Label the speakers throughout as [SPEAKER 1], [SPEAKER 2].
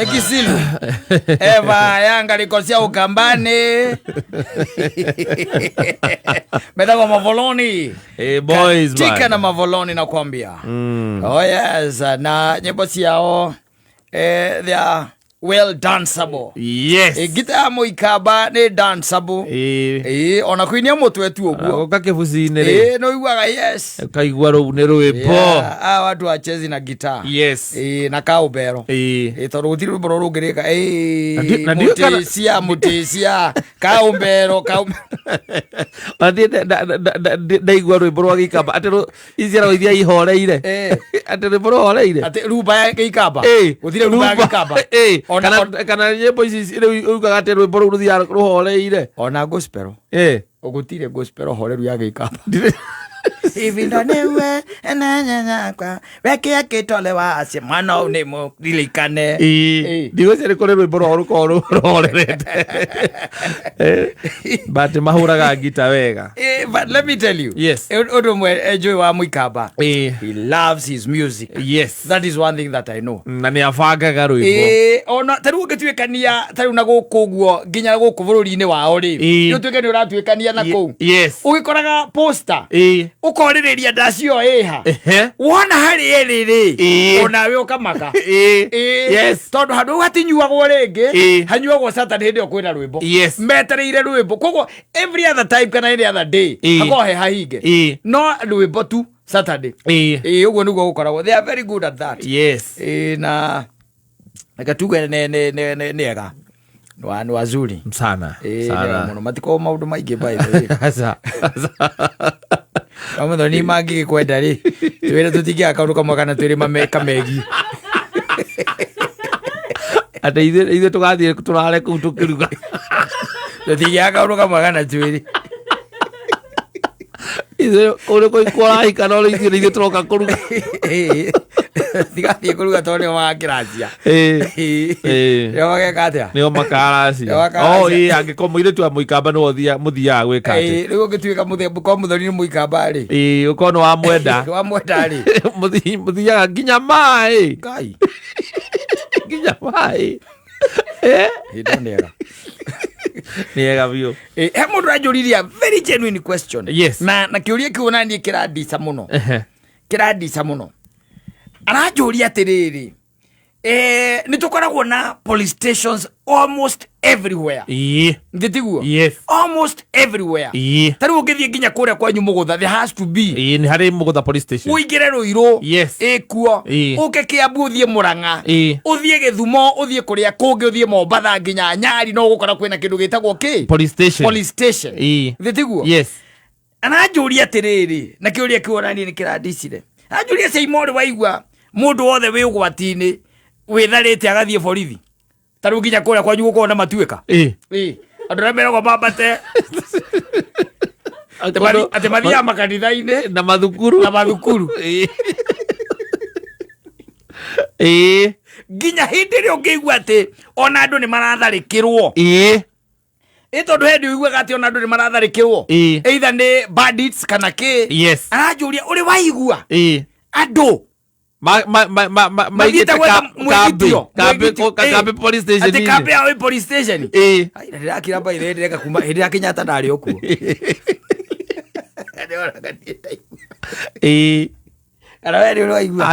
[SPEAKER 1] Nekisilu. Eva Yanga likosia Ukambani. Metago Mavoloni.
[SPEAKER 2] Hey boys, man.
[SPEAKER 1] Tika na Mavoloni nakwambia. Oh yes, na nyimbo ciao they are well danceable.
[SPEAKER 2] Yes.
[SPEAKER 1] Gita mo ikaba ne danceable. Ona kwinia mutwe tu oguo.
[SPEAKER 2] Ukakibucine ri.
[SPEAKER 1] No igwaga yes.
[SPEAKER 2] Kaigwa ro ne rwimbo.
[SPEAKER 1] Watu wachezi na gitaa.
[SPEAKER 2] Yes.
[SPEAKER 1] Na kaubero. Toro gutiri rwimbo rugirika. Mutisia kaubero.
[SPEAKER 2] Ati ndaigwa rwimbo rwa gikamba atero izira withia ihoreire. Ati rwimbo rworeire. Ati
[SPEAKER 1] ruba ya gikamba. Gutire ruba ya gikamba.
[SPEAKER 2] Kana nyimbo ici ugaga ati rwimbo ru ruthia ruhoreire.
[SPEAKER 1] Ona gospel. Ogutire gospel horeru ya gikamba. Ivindo newe na kwa weke kitole wa ase mwana ne mo dilikane
[SPEAKER 2] digo sere kore rwimbo rororete but mahuraga gita wega.
[SPEAKER 1] But let me tell you,
[SPEAKER 2] yes,
[SPEAKER 1] odomwe enjoy wa Muikaba. He loves his music.
[SPEAKER 2] Yes,
[SPEAKER 1] that is one thing that I know.
[SPEAKER 2] Na ni afangaga rwimbo
[SPEAKER 1] ona taru gitwekania taru na gukuguo ginya guku bururi-ini wao ri yo tweke ni uratwekania na ku.
[SPEAKER 2] Yes,
[SPEAKER 1] ugikoraga poster ukorireria ndacio eha wona hari eriri onawe ukamaka. Yes, tondu handu hatinyuagwo ringi hanyuagwo Saturday hindi okwina rwimbo.
[SPEAKER 2] Yes,
[SPEAKER 1] metereire rwimbo koguo every other time kana any other day hakohe hahinge no rwimbo tu Saturday. Uguo niguo gukoragwo. They are very good at that.
[SPEAKER 2] Yes,
[SPEAKER 1] na akatuga nega ni wazuri
[SPEAKER 2] sana sana
[SPEAKER 1] muno matiko maundu maingi by the way.
[SPEAKER 2] Asa
[SPEAKER 1] Kama ni magi kwenda ri twire tutigia kaundu kamwe kana twire mameka megi
[SPEAKER 2] ate ithe tugathie turare ku tukiruga
[SPEAKER 1] tutigia kaundu kamwe kana twire
[SPEAKER 2] ithe ore ko ikora ikano ri ithe turoka kuruga
[SPEAKER 1] tigathie kuruga tone wa kiracia yo gekatia
[SPEAKER 2] nio makaracia angikomoire tu Muikamba no muthia gwika ati
[SPEAKER 1] rigo gitwika muthembu ko muthoni Muikamba ri
[SPEAKER 2] ukono wa mwenda
[SPEAKER 1] ri
[SPEAKER 2] muthia ginya mai
[SPEAKER 1] kai
[SPEAKER 2] ginya mai
[SPEAKER 1] idonera
[SPEAKER 2] niega bio
[SPEAKER 1] mundu ajuriria very genuine question.
[SPEAKER 2] Yes,
[SPEAKER 1] na kiuria kiuna ni kiradisa muno arajuria atiriri nitukoragwo na police stations almost everywhere. Ngitiguo almost everywhere. Taru ugithie ginya kuria kwanyu mugutha there has to be
[SPEAKER 2] ni hari mugutha police station.
[SPEAKER 1] Uigire Ruiru
[SPEAKER 2] yes
[SPEAKER 1] kuo uke Kiambu uthie Murang'a uthie Githumo uthie kuria kungi uthie Mombatha ginya Nyari no gukora kwina kindu gitagwo police station. Ngitiguo
[SPEAKER 2] yes
[SPEAKER 1] anajuria atiriri na kiuria kiorani ni kiradicire ajuria Seimori waigua mundu wothe wi ugwati-ini witharite agathie borithi taru ginya kuria kwanyu gukona matuika andu rameragwo mambate ate mathia makanitha-ini
[SPEAKER 2] na mathukuru
[SPEAKER 1] ginya hindi ri ungiigua ati ona andu ni maratharikirwo tondu hendi uiguaga ati ona andu ni maratharikirwo either ni bandits kana ki arajuria uri waigua andu
[SPEAKER 2] maigite kambi police station
[SPEAKER 1] ati kambi ya police station ndira kiramba ile ndira kuma ndira Kenyatta ndari oku arawe uri waigua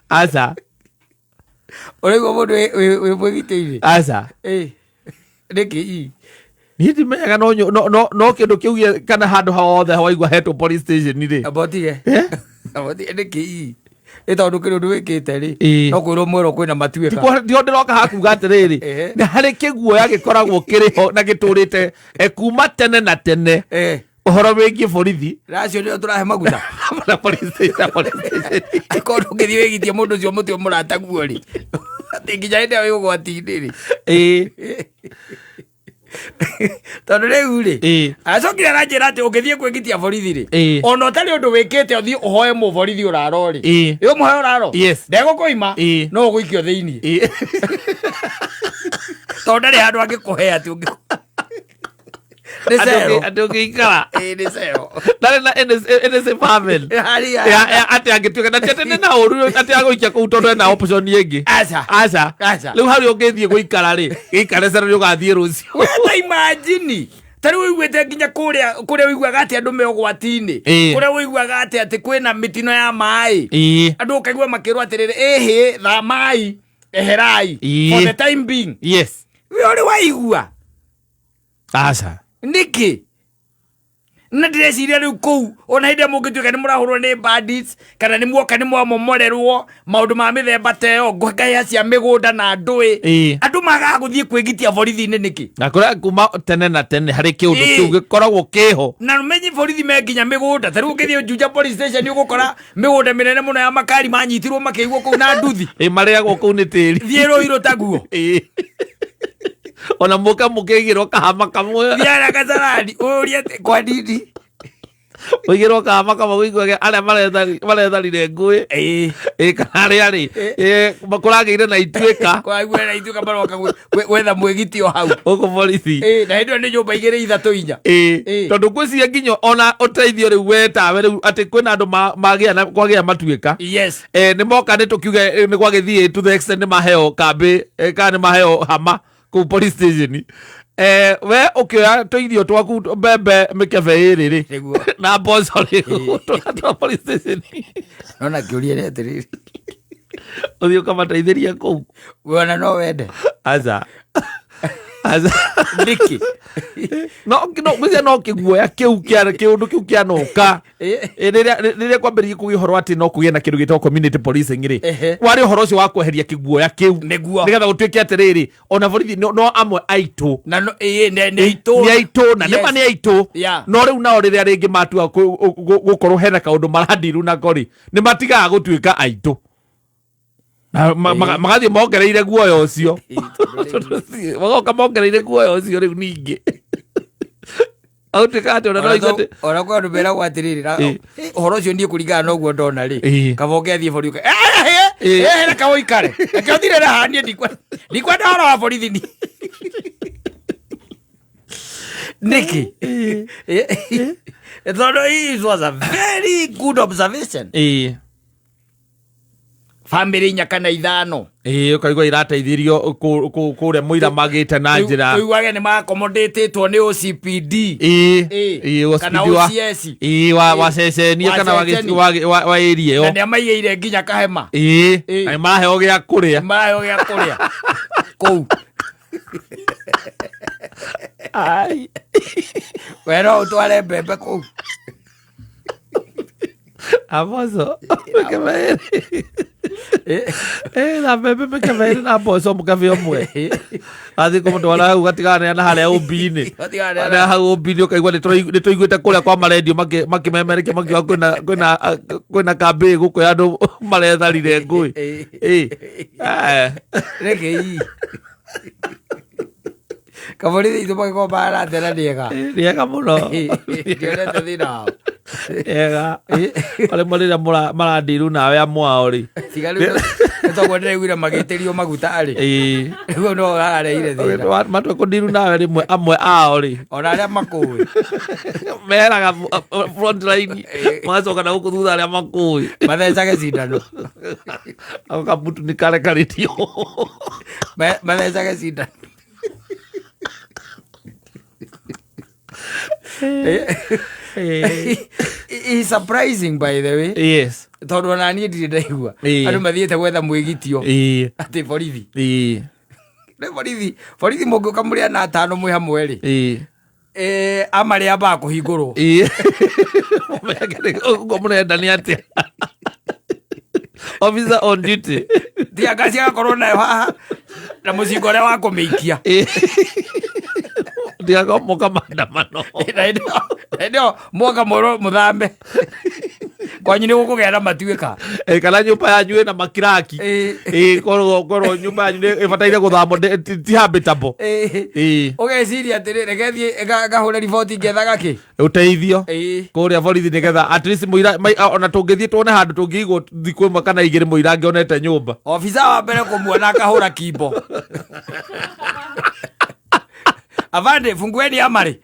[SPEAKER 2] asa
[SPEAKER 1] uri go mundu we bwigite
[SPEAKER 2] asa
[SPEAKER 1] ndiki
[SPEAKER 2] niti menyaga no kindu kiugie kana handu hothe hawaigua hetwo police station ri
[SPEAKER 1] abotige ndiki tondu kindu wikite ri no kwirwo mwero kwina matuika
[SPEAKER 2] ndio ndiroka hakuga atiriri na hari kiguoya gikoragwo kiriho na giturite kuma tene na tene uhoro wigie borithi
[SPEAKER 1] racio ndio turahe maguta
[SPEAKER 2] na police station
[SPEAKER 1] akorwo ngithi wigitie mundu ucio mutio murata guo ri ati nginya inde wi ugwati-ini ri tondu riu ri acokire aranjira ati ungithie kwigitia borithi ri ona utari undu wikite uthie uhoe mu borithi uraro ri yo muhoe uraro ndegukuima no uguikio thiini tondu ri handu angikuhe ati
[SPEAKER 2] Ati ngikara.
[SPEAKER 1] Ni zero.
[SPEAKER 2] Nare na NSA family. Ati angituika na tete na uru ati agoikia ku tondu na option yengi. Acha. Riu hari ungithie guikara ri. Gikare sara ri ugathie rucio.
[SPEAKER 1] Weta imagine. Tari wiguete nginya kuria wiguaga ati andu me ogwati-ini. Kuria wiguaga ati kwina mitino ya mai. Andu ukaigua makirwa atiriri tha mai eherai for the time being.
[SPEAKER 2] Yes.
[SPEAKER 1] We ori waigua.
[SPEAKER 2] Acha.
[SPEAKER 1] Niki. Na ndĩreciria rĩu kũu ona hĩndĩ mũngĩtuĩka nĩ mũrahũrwo nĩ bandits kana nĩ muoka nĩ mwamomorerwo maũndũ ma mĩthemba ta ĩyo ngũhaya cia mĩgũnda na ndũĩ andũ magaga gũthiĩ kwĩgitia borithi-inĩ nĩkĩ
[SPEAKER 2] na kũrĩa kuma tene na tene harĩ kĩũndũ kĩu gĩkoragwo kĩho na
[SPEAKER 1] menye borithi me nginya mĩgũnda ta rĩu ũngĩthiĩ Juja police station ũgũkora mĩgũnda mĩnene mũno ya makari manyitirwo makĩigwo kũu na nduthi
[SPEAKER 2] marĩagwo kũu nĩ tĩri
[SPEAKER 1] thiĩ rũirũ taguo
[SPEAKER 2] ona muka mukigirwo kahama kamwe
[SPEAKER 1] thiara gacarani uria kwa ndindi
[SPEAKER 2] uigirwo kahama kamwe guiguage aria maretharire ngui kana ari makurageire na ituika
[SPEAKER 1] kwagwera ituika baroka gwetha mwegitio hau
[SPEAKER 2] uko borithi
[SPEAKER 1] na hindu ni nyumba igire ithatu inya
[SPEAKER 2] tondu kwiciria nginyo ona uteithio riu wetawe riu ati kwina andu magia na kwagia matuika
[SPEAKER 1] yes
[SPEAKER 2] ni moka ni tukiuge ni gwagithie to the extent ni maheo kambi kana ni maheo hama ku police station we ukioya toithio twaku mbembe mikebe iri na mboco ri twa police station
[SPEAKER 1] nona kiuria ni atiriri
[SPEAKER 2] uthio kamateithiria ku
[SPEAKER 1] wona no wende
[SPEAKER 2] aza
[SPEAKER 1] Niki
[SPEAKER 2] no kiguoya kiu kia kiundu kiu kia noka riria kwambiririe kugihoro ati no kugie na kindu gitwa community policing ri wari horo ucio wa kweheria kiguoya kiu nigetha gutuike atiriri ona borithi no amwe aitu
[SPEAKER 1] na no ni aitu
[SPEAKER 2] na nima ni aitu no riu nao riria ringi matua gukorwo hena kaundu marandiru na gori ni matigaga gutuika aitu magathie mongereire guoya ucio magoka mongereire guoya ucio riu ningi autuika ati ona no igoti
[SPEAKER 1] ona kwa andu mera gwatiriri uhoro ucio ndie kuringana na uguo ndona ri kaboke athie borithi na kawoikare akiothire na hanie ndikwa ndahoro wa borithi ni Niki it was a very good observation family nyakana ithano
[SPEAKER 2] ukaigua irateithirio kuria muira magite na njira
[SPEAKER 1] kuiguage ni ma accommodatetwo ni OCPD
[SPEAKER 2] kana OCS wa ceceni kana wa area yo
[SPEAKER 1] na maigire nginya kahema
[SPEAKER 2] ai maheo gia kuria
[SPEAKER 1] kou ai wero utware mbembe kou
[SPEAKER 2] Amoso mekebere na mbembe mekebere na mboco mukebe omwe athi kumutwara hau gatigane na haria ubini na hau ubini ukaigua ni tuiguite kuria kwa marendio makimemereke makiwa kwina kambi guku ya andu maretharire ngui
[SPEAKER 1] reke kaborithi itu magiko baratera
[SPEAKER 2] riega muno
[SPEAKER 1] ndionete thina
[SPEAKER 2] ega ale marira marandiru nawe amwao ri
[SPEAKER 1] tigaru togwo ndireguira magitirio maguta ari riu no arareire thina
[SPEAKER 2] matwe kundiru nawe rimwe amwe ao ri
[SPEAKER 1] ona aria makui
[SPEAKER 2] meraga front line macoka na guku thutha aria makui
[SPEAKER 1] mathecage cindano
[SPEAKER 2] ako kabutu ni karekaritio
[SPEAKER 1] mathecage cindano It's surprising by the way.
[SPEAKER 2] Yes.
[SPEAKER 1] Tondu ona nie ndire ndaigua andu mathiete gwetha mwigitio ati borithi ne borithi mungiuka muria na atano mwi hamwe ri amaria ba kuhingurwo
[SPEAKER 2] murenda ni atia officer on duty
[SPEAKER 1] dia kasi akorwo nayo haha na mucingo uria wa kumiikia
[SPEAKER 2] ndiaga moka maandamano
[SPEAKER 1] ndio mwoka moro muthambe kwanyu ni gukugea na matuika
[SPEAKER 2] kana nyumba yanyu na makiraki korwo nyumba yanyu ni ibataire guthamo ti habitable
[SPEAKER 1] ugeciria atiri regethie gahura riboti ngethaga ki
[SPEAKER 2] uteithio kuria borithi nigetha at least muira ona tungithie tuone handu tungigwo thikũ ĩmwe kana igĩrĩ muira angionete nyumba
[SPEAKER 1] ofisa wa mbere kumuona akahura kimbo avande fungueni amari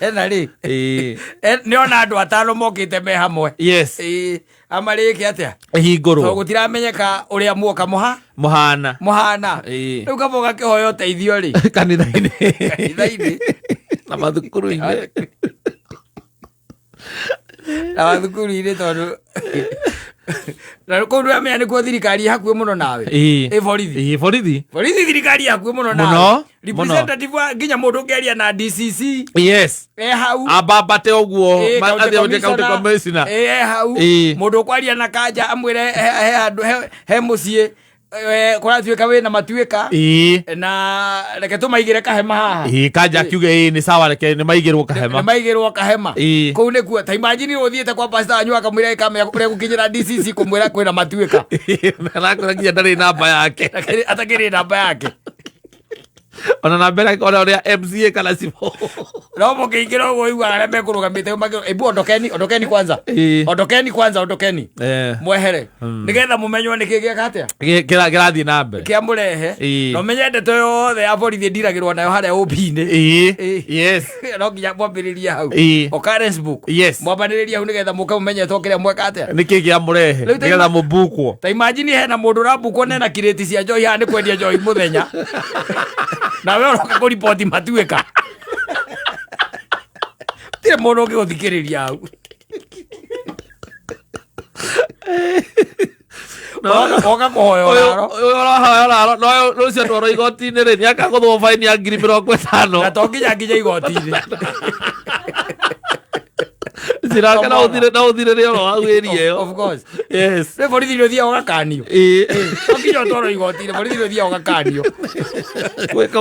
[SPEAKER 1] Enari niona andu atano mokite me hamwe.
[SPEAKER 2] Yes.
[SPEAKER 1] Amariki atia
[SPEAKER 2] hinguru
[SPEAKER 1] to gutiramenyeka uria muoka
[SPEAKER 2] muhana
[SPEAKER 1] riu kaboga kihoyo teithio ri
[SPEAKER 2] kanitha-ini na mathukuru-ini tondu
[SPEAKER 1] na kou ndamenya nikuo thirikari hakuhĩ mũno nawe. Borithi thirikari hakuhĩ mũno nawe. Representative nginya mũndũ ũngĩaria na DCC hau
[SPEAKER 2] ambambate ũguo county commissioner
[SPEAKER 1] hau mũndũ ũkwaria na Kanja amwĩre he handũ he mũciĩ kũratuĩka wĩna matuĩka na reke tũmaigĩre kahema haha.
[SPEAKER 2] Kanja akiuge nĩ sawa, reke nĩmaigĩrwo
[SPEAKER 1] kahema kũu nĩkuo. Ta imagine ũthiĩte kwa pastor wanyu akamwĩra ikamenya kũrĩa gũkinyĩra DCC kũmwĩra kwĩna matuĩka
[SPEAKER 2] arakũra nginya ndarĩ namba yake,
[SPEAKER 1] atakĩrĩ namba yake
[SPEAKER 2] ona namba yake ona ũrĩa MCA kana cibo
[SPEAKER 1] no mũkĩingĩra ũguo iguaga arĩa mekũrũgamĩte ebu ondokeni kwanza mwehere nĩgetha mũmenywo nĩkĩ gĩaka atĩa
[SPEAKER 2] kĩrathiĩ na mbere
[SPEAKER 1] kĩamũrehe no menye ndeto yothe ya borithi ndiragĩrwo nayo harĩa OP-inĩ no nginya mwambĩrĩria hau occurrence book mwambanĩrĩria hau nĩgetha mũke mũmenyetwo kĩrĩa mweka atĩa
[SPEAKER 2] nĩkĩ kĩamũrehe nĩgetha mũbukwo.
[SPEAKER 1] Ta imagine hena mũndũ ũrabukwo nena kirĩti cia njohi haha nĩ kwendia njohi mũthenya nawe ũroka kũripoti matuĩka tire mũndũ ũngĩ gũthikĩrĩria hau oka kũhoya
[SPEAKER 2] ũraro no rũcio twarwo igoti-inĩ rĩ nĩakagũthwo baini ya 50,000
[SPEAKER 1] na to nginya igoti-inĩ
[SPEAKER 2] cirake na ũthire rĩ oro hau ĩria ĩyo.
[SPEAKER 1] Rĩ borithi nĩ ũthiaga ũgakanio to nginya ũtwarwo igoti-inĩ, borithi nĩ ũthiaga ũgakanio
[SPEAKER 2] gwĩka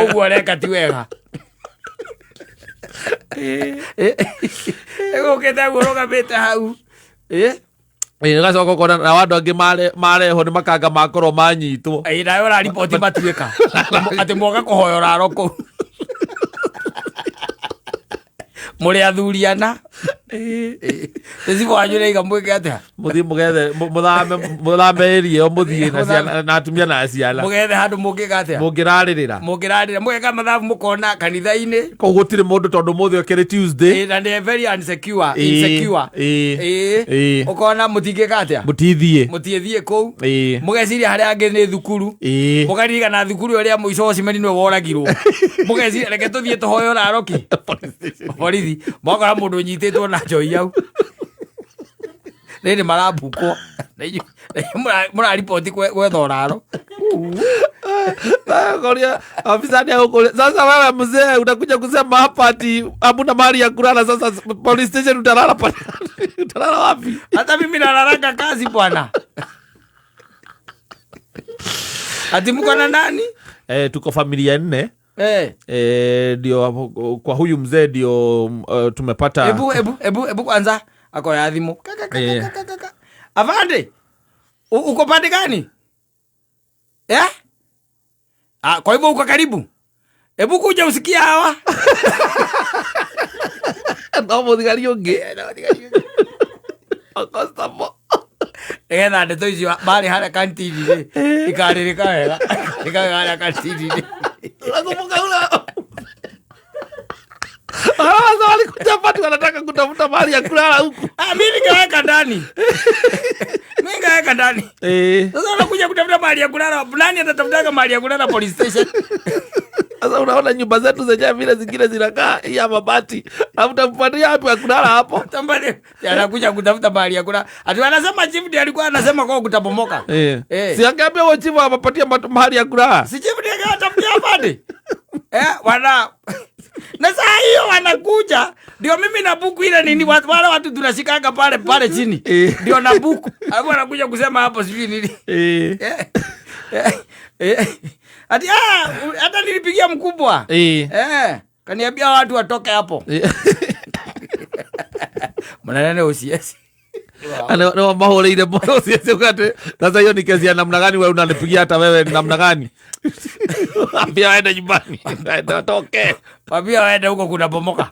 [SPEAKER 2] ũguo
[SPEAKER 1] areka ti wega ĩgũkĩte guo ũrũgamĩte hau
[SPEAKER 2] gacoka ũkona nao andũ angĩ mareho nĩ makanga makorwo manyitwo
[SPEAKER 1] nawe ũraripoti matuĩka atĩ mwoka kũhoya ũraro kũu mũrĩ athuriana Tesibo wanjũraiga mwĩke atĩa
[SPEAKER 2] mũthiĩ mũgethe mũthame ĩria ĩyo mũthiĩ na atumia na ciana
[SPEAKER 1] mũgethe handũ mũngĩka atĩa mũngĩrarĩra mũgeka mathabu mũkona kanitha-inĩ
[SPEAKER 2] kũu gũtirĩ mũndũ tondũ mũthĩ ũkĩrĩ Tuesday
[SPEAKER 1] na nĩ very insecure ũkona mũtingĩka atĩa mũtiĩthiĩ kũu mũgeciria harĩa angĩ nĩ thukuru mũkaririkana thukuru ũrĩa mũico Osimeni nĩwe woragirwo mũgeciria reke tũthiĩ tũhoe ũraroki borithi mwakora mũndũ ũnyitĩtwo na njohi hau nĩ marabukwo mũraripoti gwetha ũraro
[SPEAKER 2] Korea afisa ni huko. Sasa wewe mzee utakuja kusema hapa ati hamna mahali ya kulala, sasa police station utalala pale. Utalala wapi?
[SPEAKER 1] Hata mimi nalalanga kazi bwana. Ati mko na nani?
[SPEAKER 2] Tuko familia 4. Ndio kwa huyu mzee ndio tumepata.
[SPEAKER 1] Ebu kwanza ako ya adhimu. Avande. Uko pande gani? Kwa hivyo uko karibu. Ebu kuja usikie hawa.
[SPEAKER 2] No thigari ungi. Akostamo.
[SPEAKER 1] Ega ndeto icio bari hara kantini ikaririka wega. Ikagara kantini.
[SPEAKER 2] Unakumbuka ule? Sasa walikuja watu wanataka kutafuta mahali ya kulala huku.
[SPEAKER 1] Mimi nikaweka ndani. Sasa unakuja kutafuta mahali ya kulala. Nani atatafuta mahali ya kulala police station?
[SPEAKER 2] Sasa unaona nyumba zetu zenyewe vile zingine zinakaa ya mabati. Utampatia hapo ya kulala hapo.
[SPEAKER 1] Tambale. Anakuja kutafuta mahali ya kulala. Ati wanasema chief ndiye alikuwa anasema kwa kutabomoka.
[SPEAKER 2] Si angeambia wao chief apapatia mahali ya kulala.
[SPEAKER 1] Si chief ndiye angetafutia bade. Wana na saa hiyo wanakuja ndio mimi na buku ile nini wale watu tunashikanga pale chini ndio na buku hapo wanakuja kusema hapo sijui nini ati hata nilipigia mkubwa kaniambia watu watoke hapo mwananene usiesi
[SPEAKER 2] ana maholeire mbona usiesi ukate sasa hiyo ni kesi ya namna gani wewe unanipigia hata wewe ni namna gani ambia waende nyumbani waende watoke
[SPEAKER 1] ambia waende huko kuna bomoka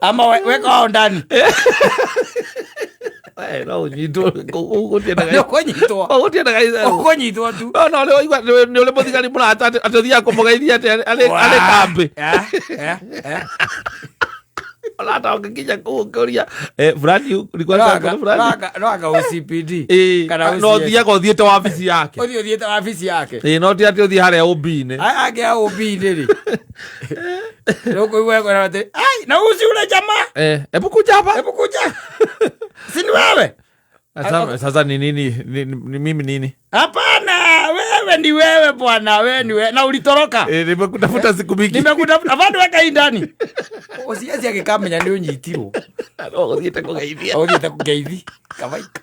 [SPEAKER 1] ama weka wao ndani
[SPEAKER 2] no nyitwo gutienda
[SPEAKER 1] ukonyitwo tu
[SPEAKER 2] no ni ule muthigari murata atithia kumugeithia ale kambi Olata ukikinya kuuria fulani ulikuwa
[SPEAKER 1] no OCPD
[SPEAKER 2] kana no thia ko thiete wabici yake
[SPEAKER 1] thiete wabici yake
[SPEAKER 2] no ti ati uthia hare OB-ini
[SPEAKER 1] age OB-ini ri no kuigwa kwa ati ai na usi ule jamaa
[SPEAKER 2] hebu kuja hapa
[SPEAKER 1] si ni wewe
[SPEAKER 2] sasa ni nini ni mimi nini
[SPEAKER 1] hapana wewe ni wewe bwana wewe ni wewe na ulitoroka
[SPEAKER 2] nimekutafuta siku mingi
[SPEAKER 1] nimekutafuta bado weka hii ndani usiazi akikamenya ndio nyitirwo
[SPEAKER 2] thiete kugeithia
[SPEAKER 1] kavaika